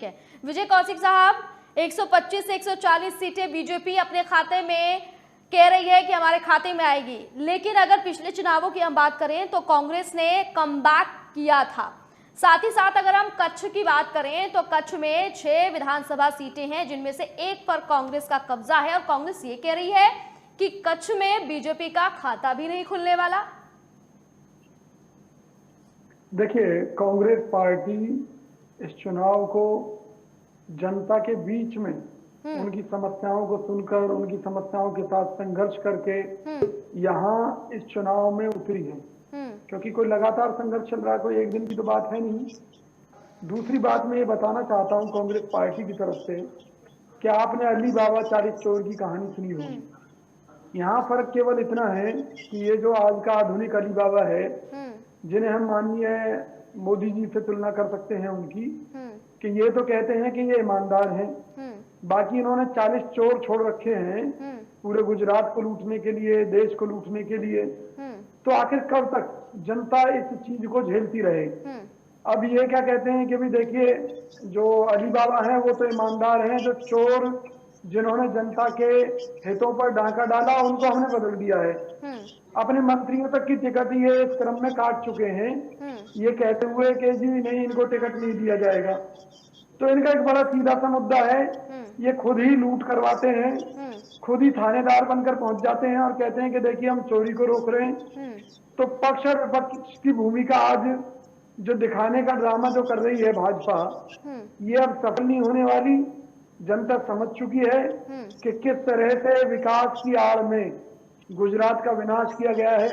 है। विजय कौशिक साहब, 125 से 140 सीटें बीजेपी अपने खाते में कह रही है कि हमारे खाते में आएगी, लेकिन अगर पिछले चुनावों की हम बात करें तो कांग्रेस ने कमबैक किया था। साथ ही साथ अगर हम कच्छ की बात करें तो कच्छ में 6 विधानसभा सीटें हैं जिनमें से एक पर कांग्रेस का कब्जा है और कांग्रेस ये कह रही है कि कच्छ में बीजेपी का खाता भी नहीं खुलने वाला। देखिए, कांग्रेस पार्टी इस चुनाव को जनता के बीच में उनकी समस्याओं को सुनकर उनकी समस्याओं के साथ संघर्ष करके यहाँ इस चुनाव में उतरी है, क्योंकि कोई लगातार संघर्ष चल रहा है, कोई एक दिन की तो बात है नहीं। दूसरी बात मैं ये बताना चाहता हूँ कांग्रेस पार्टी की तरफ से कि आपने अली बाबा 40 चोर की कहानी सुनी होगी। यहाँ फर्क केवल इतना है कि ये जो आज का आधुनिक अली बाबा है, जिन्हें हम माननीय मोदी जी से तुलना कर सकते हैं उनकी, कि ये तो कहते हैं कि ये ईमानदार हैं, बाकी इन्होंने 40 चोर छोड़ रखे हैं पूरे गुजरात को लूटने के लिए, देश को लूटने के लिए। तो आखिर कब तक जनता इस चीज को झेलती रहे? अब ये क्या कहते हैं कि भी देखिए, जो अली बाबा हैं वो तो ईमानदार हैं, जो चोर जिन्होंने जनता के हितों पर डाका डाला उनको हमने बदल दिया है। अपने मंत्रियों तक की टिकट ये इस क्रम में काट चुके हैं, ये कहते हुए कि जी नहीं, इनको टिकट नहीं दिया जाएगा। तो इनका एक बड़ा सीधा सा मुद्दा है, ये खुद ही लूट करवाते हैं, खुद ही थानेदार बनकर पहुंच जाते हैं और कहते हैं कि देखिए हम चोरी को रोक रहे हैं। तो पक्ष और विपक्ष की भूमिका आज जो दिखाने का ड्रामा जो कर रही है भाजपा, ये अब सफल नहीं होने वाली। जनता समझ चुकी है कि किस तरह से विकास की आड़ में गुजरात का विनाश किया गया है,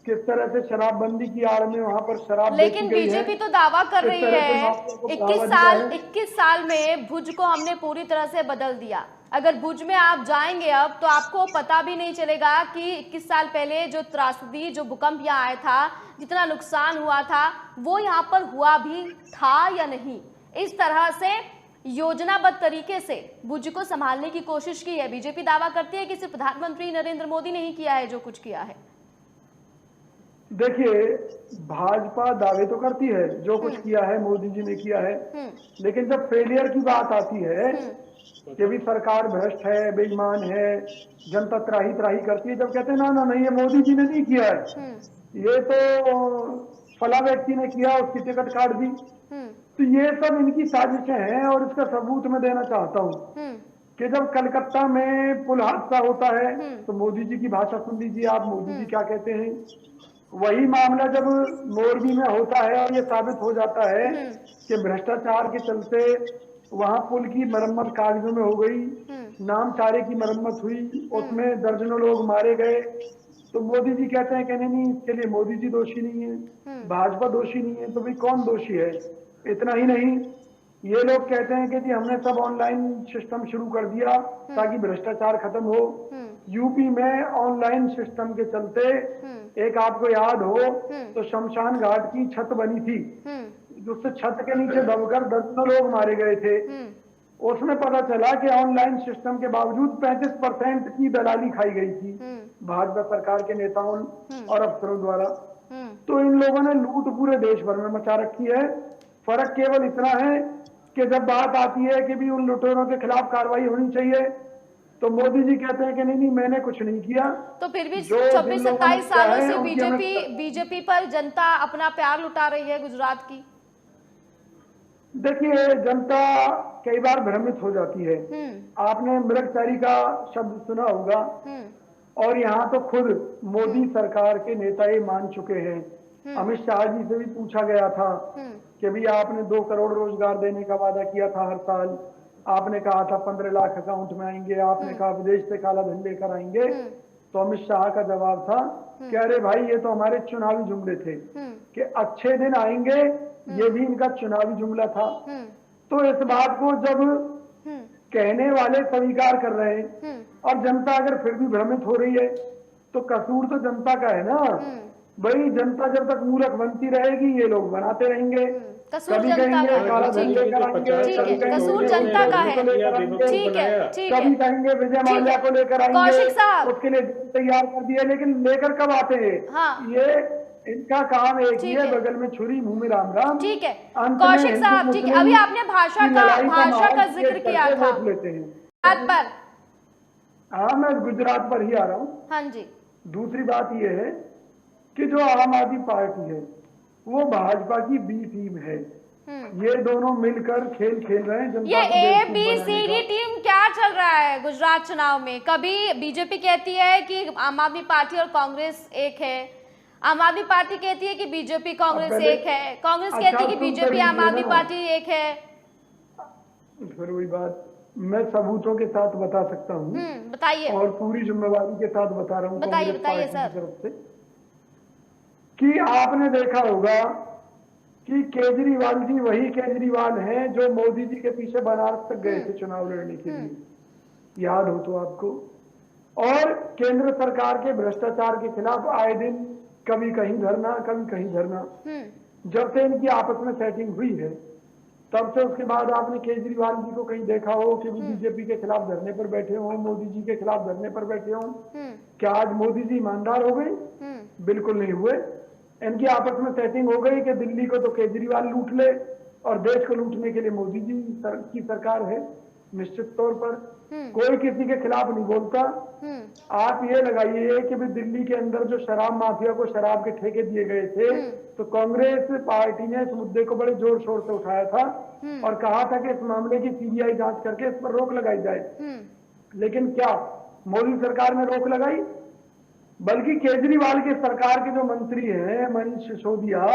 किस तरह से शराबबंदी की आड़ में वहां पर शराब, लेकिन बीजेपी तो दावा कर रही है 21 साल में भुज को हमने पूरी तरह से बदल दिया। अगर भुज में आप जाएंगे अब तो आपको पता भी नहीं चलेगा कि 21 साल पहले जो त्रासदी, जो भूकंप यहाँ आया था, जितना नुकसान हुआ था वो यहाँ पर हुआ भी था या नहीं। इस तरह से योजनाबद्ध तरीके से भुज को संभालने की कोशिश की है। बीजेपी दावा करती है कि सिर्फ प्रधानमंत्री नरेंद्र मोदी ने ही किया है जो कुछ किया है। देखिए, भाजपा दावे तो करती है जो कुछ किया है मोदी जी ने किया है, लेकिन जब फेलियर की बात आती है कि भी सरकार भ्रष्ट है, बेईमान है, जनता त्राही त्राही करती है, जब कहते हैं ना ना नहीं, ये मोदी जी ने नहीं किया है, ये तो फला व्यक्ति ने किया, उसकी टिकट काट दी, तो ये सब इनकी साजिशें हैं। और इसका सबूत मैं देना चाहता हूँ कि जब कलकत्ता में पुल हादसा होता है तो मोदी जी की भाषा सुन लीजिए आप, मोदी जी क्या कहते हैं। वही मामला जब मोरबी में होता है और ये साबित हो जाता है कि भ्रष्टाचार के चलते वहां पुल की मरम्मत कागजों में हो गई, नामसारे की मरम्मत हुई, उसमें दर्जनों लोग मारे गए, तो मोदी जी कहते हैं कि नहीं, इसके लिए मोदी जी दोषी नहीं है, भाजपा दोषी नहीं है, तो भाई कौन दोषी है? इतना ही नहीं, ये लोग कहते हैं कि जी हमने सब ऑनलाइन सिस्टम शुरू कर दिया ताकि भ्रष्टाचार खत्म हो। यूपी में ऑनलाइन सिस्टम के चलते, एक आपको याद हो तो शमशान घाट की छत बनी थी, जिससे छत के नीचे दबकर दर्जनों लोग मारे गए थे। उसमें पता चला कि ऑनलाइन सिस्टम के बावजूद 35% की दलाली खाई गई थी भाजपा सरकार के नेताओं और अफसरों द्वारा। तो इन लोगों ने लूट पूरे देश भर में मचा रखी है। फर्क केवल इतना है कि जब बात आती है कि भी उन लुटेरों के खिलाफ कार्रवाई होनी चाहिए तो मोदी जी कहते हैं कि नहीं मैंने कुछ नहीं किया। तो फिर भी 26-27 सालों से बीजेपी पर जनता अपना प्यार लुटा रही है गुजरात की। देखिए, जनता कई बार भ्रमित हो जाती है। आपने मृगचारी का शब्द सुना होगा, और यहाँ तो खुद मोदी सरकार के नेता ये मान चुके हैं। अमित शाह जी से भी पूछा गया था कि भी आपने 2 करोड़ रोजगार देने का वादा किया था हर साल, आपने कहा था 15 लाख अकाउंट में आएंगे, आपने कहा विदेश से काला धन लेकर आएंगे। तो अमित शाह का जवाब था कि अरे भाई, ये तो हमारे चुनावी जुमले थे कि अच्छे दिन आएंगे, ये भी इनका चुनावी जुमला था। तो इस बात को जब कहने वाले स्वीकार कर रहे हैं और जनता अगर फिर भी भ्रमित हो रही है तो कसूर तो जनता का है ना भाई। जनता जब तक मूर्ख बनती रहेगी ये लोग बनाते रहेंगे, कभी कहेंगे काला धन लेकर आएंगे, कसूर जनता का है, ठीक है, कभी कहेंगे विजय माल्या को लेकर आएंगे, उसके लिए तैयार कर दिया, लेकिन लेकर कब आते हैं? ये इनका काम एक ही ठीक है, है। बगल में छुरी मुंह में राम राम। ठीक है अंत में कौशिक हिंदू साहब, ठीक है, मुस्लिम अभी आपने भाषा की का लड़ाई भाषा माहौल का create जिक्र किया करके था वोट लेते हैं। बात पर। हाँ, मैं गुजरात पर ही आ रहा हूँ। हाँ जी। दूसरी बात यह है कि जो आम आदमी पार्टी है वो भाजपा की बी टीम है। ये दोनों मिलकर खेल खेल रहे हैं जनता ये को ए बेवकूफ बी बनाने सी डी का। टीम क्या चल रहा है गुजरात चुनाव में? कभी बीजेपी कहती है कि आम आदमी पार्टी और कांग्रेस एक है, आम आदमी पार्टी कहती है कि बीजेपी अब कांग्रेस पहले एक है, कांग्रेस अच्छा कहती है कि सुन तो बीजेपी आम लीजिए आदमी ना, पार्टी एक है। फिर वही बात मैं सबूतों के साथ बता सकता हूँ बताइए और पूरी जिम्मेवारी के साथ बता रहा हूँ बताइए कांग्रेस बताइए पार्टी सर। की तरफ से कि आपने देखा होगा कि केजरीवाल जी वही केजरीवाल हैं जो मोदी जी के पीछे बनारस तक गए थे चुनाव लड़ने के लिए, याद हो तो आपको। और केंद्र सरकार के भ्रष्टाचार के खिलाफ आए दिन कभी कहीं धरना कभी कहीं धरना। जब से इनकी आपस में सेटिंग हुई है तब से उसके बाद आपने केजरीवाल जी को कहीं देखा हो कि बीजेपी के खिलाफ धरने पर बैठे हो, मोदी जी के खिलाफ धरने पर बैठे हो? क्या आज मोदी जी ईमानदार हो गए? बिल्कुल नहीं हुए। इनकी आपस में सेटिंग हो गई कि दिल्ली को तो केजरीवाल लूट ले और देश को लूटने के लिए मोदी जी की सरकार है। निश्चित तौर पर कोई किसी के खिलाफ नहीं बोलता। आप ये लगाइए कि भी दिल्ली के अंदर जो शराब माफिया को शराब के ठेके दिए गए थे तो कांग्रेस पार्टी ने इस मुद्दे को बड़े जोर शोर से उठाया था और कहा था कि इस मामले की सीबीआई जांच करके इस पर रोक लगाई जाए। लेकिन क्या मोदी सरकार ने रोक लगाई? बल्कि केजरीवाल की सरकार के जो मंत्री हैं मनीष सिसोदिया,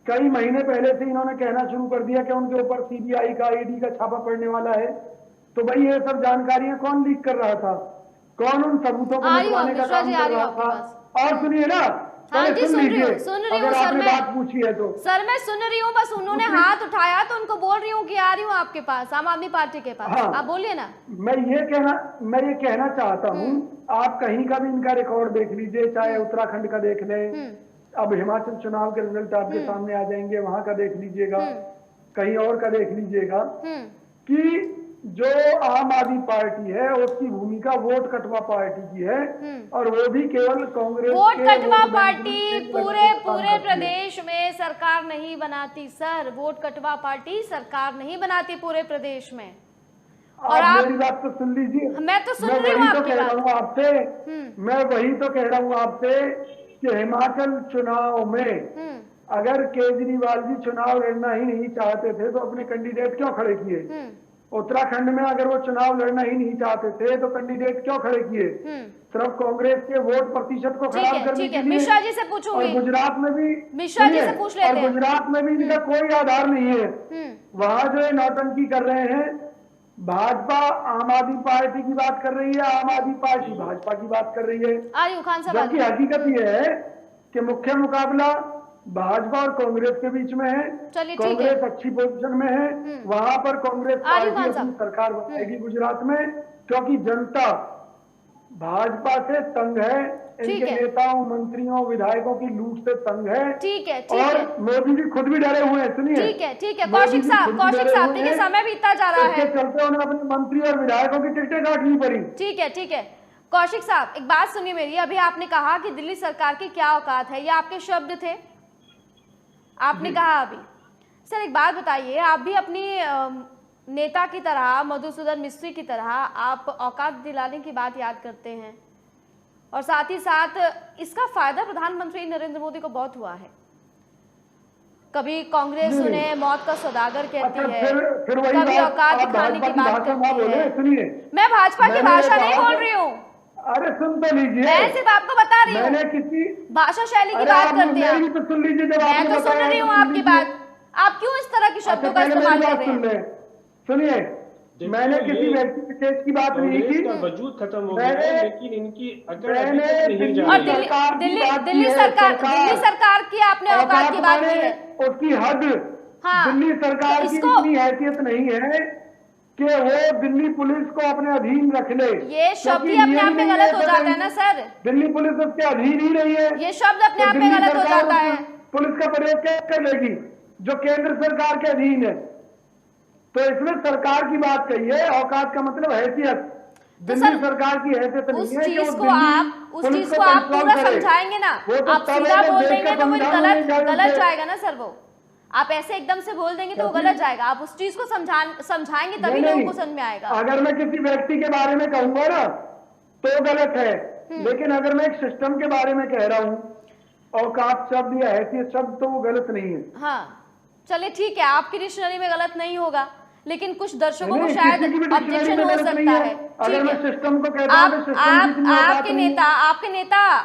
कई महीने पहले से इन्होंने कहना शुरू कर दिया कि उनके ऊपर सीबीआई का ईडी का छापा पड़ने वाला है। तो भाई ये सब जानकारियां कौन लीक कर रहा था? कौन उन सबूतों को मिटवाने का काम कर रहा था? और सुनिए ना, हाँ जी, सुन लीजिए सुन रही हूँ अगर सर। आपने मैं बात पूछी है तो। सर मैं सुन रही हूँ, बस उन्होंने हाथ उठाया तो उनको बोल रही हूँ कि आ रही हूँ आपके पास, आम आदमी पार्टी के पास। हाँ, आप बोलिए ना। मैं ये कहना चाहता हूँ, आप कहीं का भी इनका रिकॉर्ड देख लीजिए, चाहे उत्तराखंड का देख लें, अब हिमाचल चुनाव के रिजल्ट आपके सामने आ जाएंगे, वहां का देख लीजिएगा, कहीं और का देख लीजिएगा कि जो आम आदमी पार्टी है उसकी भूमिका वोट कटवा पार्टी की है और वो भी केवल कांग्रेस वोट के कटवा वोट बैंक पार्टी में पूरे लगाने का काम पूरे करती है। प्रदेश में सरकार नहीं बनाती सर। वोट कटवा पार्टी सरकार नहीं बनाती पूरे प्रदेश में। और आप आप मेरी बात तो सुन लीजिए। मैं तो सुन रही हूँ वही तो आपकी कह बात। रहा हूँ आपसे, मैं वही तो कह रहा हूँ आपसे कि हिमाचल चुनाव में अगर केजरीवाल जी चुनाव लड़ना ही नहीं चाहते थे तो अपने कैंडिडेट क्यों खड़े किए? उत्तराखंड में अगर वो चुनाव लड़ना ही नहीं चाहते थे तो कैंडिडेट क्यों खड़े किए? सिर्फ कांग्रेस के वोट प्रतिशत को खराब करने के लिए। मिश्रा जी से पूछूंगी। और गुजरात में भी मिश्रा जी से पूछ लेते हैं। और गुजरात में भी इनका कोई आधार नहीं है। वहां जो है नौटंकी कर रहे हैं, भाजपा आम आदमी पार्टी की बात कर रही है, आम आदमी पार्टी भाजपा की बात कर रही है, आयु खान साहब। जबकि हकीकत यह है कि मुख्य मुकाबला भाजपा और कांग्रेस के बीच में है। कांग्रेस अच्छी पोजीशन में है, वहां पर कांग्रेस पार्टी अपनी सरकार बनाएगी गुजरात में, क्योंकि जनता भाजपा से तंग है, इनके नेताओं मंत्रियों विधायकों की लूट से तंग है। ठीक है और मोदी जी खुद भी डरे हुए हैं। सुनिए, ठीक है कौशिक साहब देखिए समय बीतता जा रहा है। चलते उन्हें अपने मंत्री और विधायकों की टिकटें काटनी पड़ी। ठीक है कौशिक साहब एक बात सुनिए मेरी। अभी आपने कहा कि दिल्ली सरकार की क्या औकात है, ये आपके शब्द थे, आपने कहा अभी। सर एक बात बताइए, आप भी अपनी नेता की तरह, मधुसूदन मिस्त्री की तरह आप औकात दिलाने की बात याद करते हैं और साथ ही साथ इसका फायदा प्रधानमंत्री नरेंद्र मोदी को बहुत हुआ है। कभी कांग्रेस उन्हें मौत का सौदागर कहती है, कभी औकात दिखाने की बात करती है। मैं भाजपा की भाषा नहीं बोल रही हूँ। अरे सुन तो लीजिए, मैं सिर्फ आपको बता रही हूँ, मैंने किसी भाषा शैली की बात करते हैं। तो सुन लीजिए, जब मैं तो सुन रही हूँ आपकी बात, आप क्यों इस तरह के शब्दों का इस्तेमाल कर रहे हैं? सुनिए, मैंने किसी व्यक्ति विशेष की बात नहीं की, वजूद खत्म हो गया है, लेकिन इनकी अगर दिल्ली सरकार की आपने औकात की बात की है, उसकी हद दिल्ली सरकार की इतनी हैसियत नहीं है कि वो दिल्ली पुलिस को अपने अधीन रख ले। ये शब्द ही अपने आप में गलत हो जाता है ना सर। दिल्ली पुलिस उसके अधीन ही नहीं है, ये शब्द अपने आप में गलत हो जाता है। पुलिस का प्रयोग कैसे कर लेगी जो केंद्र सरकार के अधीन है? तो इसमें सरकार की बात कही है, औकात का मतलब हैसियत। तो दिल्ली सर सरकार की हैसियत उस नहीं है कि चीज वो को दिल्ली आप उस पुलिस चीज को को आप कंट्रोल पूरा करे। समझाएंगे ना, वो तो आप तब सीधा है बोल देख देंगे के तो वो समझाऊंगे क्या गलत उनसे। जाएगा ना सर। वो आप ऐसे एकदम से बोल देंगे तो वो कैसे? गलत जाएगा। आप उस चीज को समझाएंगे तभी नहीं, लोगों नहीं, को समझ में आएगा। अगर मैं किसी व्यक्ति के बारे में कहूंगा ना तो गलत है, लेकिन अगर मैं एक सिस्टम के बारे में कह रहा हूं औकात शब्द या हैसियत शब्द तो वो गलत नहीं है। हाँ चलिए ठीक है, आपकी डिक्शनरी में गलत नहीं होगा, लेकिन कुछ दर्शकों को नहीं, शायद किसी की भी डिक्शनरी ऑब्जेक्शन में हो गलत नहीं सकता है। है। अगर ठीक मैं है, सिस्टम को कहता हूं तो सिस्टम की इतनी औकात आपके नहीं है। नेता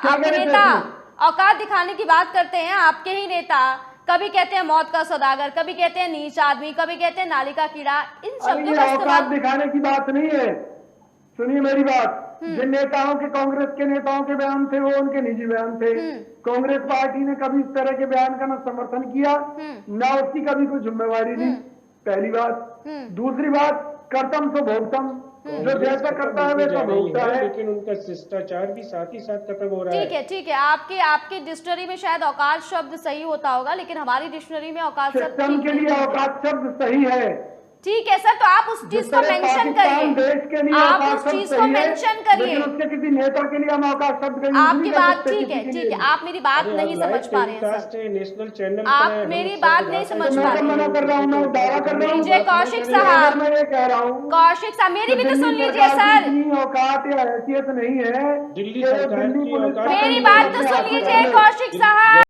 क्या आपके करे नेता इसमें? औकात दिखाने की बात करते हैं। आपके ही नेता कभी कहते हैं मौत का सौदागर, कभी कहते हैं नीच आदमी, कभी कहते हैं नाली का कीड़ा। इन अरे शब्दों ये का औकात इस्तेमाल दिखाने की बात नहीं है, सुनिए मेरी बात। जिन नेताओं के कांग्रेस के नेताओं के बयान थे वो उनके निजी बयान थे। कांग्रेस पार्टी ने कभी इस तरह के बयान का न समर्थन किया न उसकी कभी कोई जिम्मेवारी ली, पहली बात। दूसरी बात, कर्तम तो भोगतम, जो जैसा करता है वैसा भोगता है। लेकिन उनका शिष्टाचार भी साथ ही साथ खत्म हो रहा है। ठीक है, आपकी डिक्शनरी में शायद औकात शब्द सही होता होगा, लेकिन हमारी डिक्शनरी में औकात शब्द सिस्टम ठीक के नहीं लिए है। औकात शब्द सही है। ठीक है सर, तो आप उस चीज को मेंशन करिए, देश के लिए आप औकात उस शब्द चीज को सही है, मेंशन करिए। लेकिन उसके किसी नेता के लिए हम औकात शब्द का यूज नहीं आपकी कर बात सकते ठीक किसी है, के ठीक लिए। है, आप मेरी बात नहीं समझ पा रहे हैं सर। नेशनल चैनल आप मेरी बात नहीं समझ तो मैं पा तो रहे मना हैं। कर रहा हूँ, मैं दावा कर रहा हूँ। लीजिए कौशिक अगर साहब, मैं ये कह रहा हूँ कौशिक साहब मेरी भी तो सुन दिल्ली लीजिए सरकार की सर। इतनी औकात या हैसियत नहीं है दिल्ली कि वो सरकार दिल्ली की पुलिस औकात का मेरी कंट्रोल बात तो अपने सुन हाथ में लीजिए कर ले। कौशिक साहब।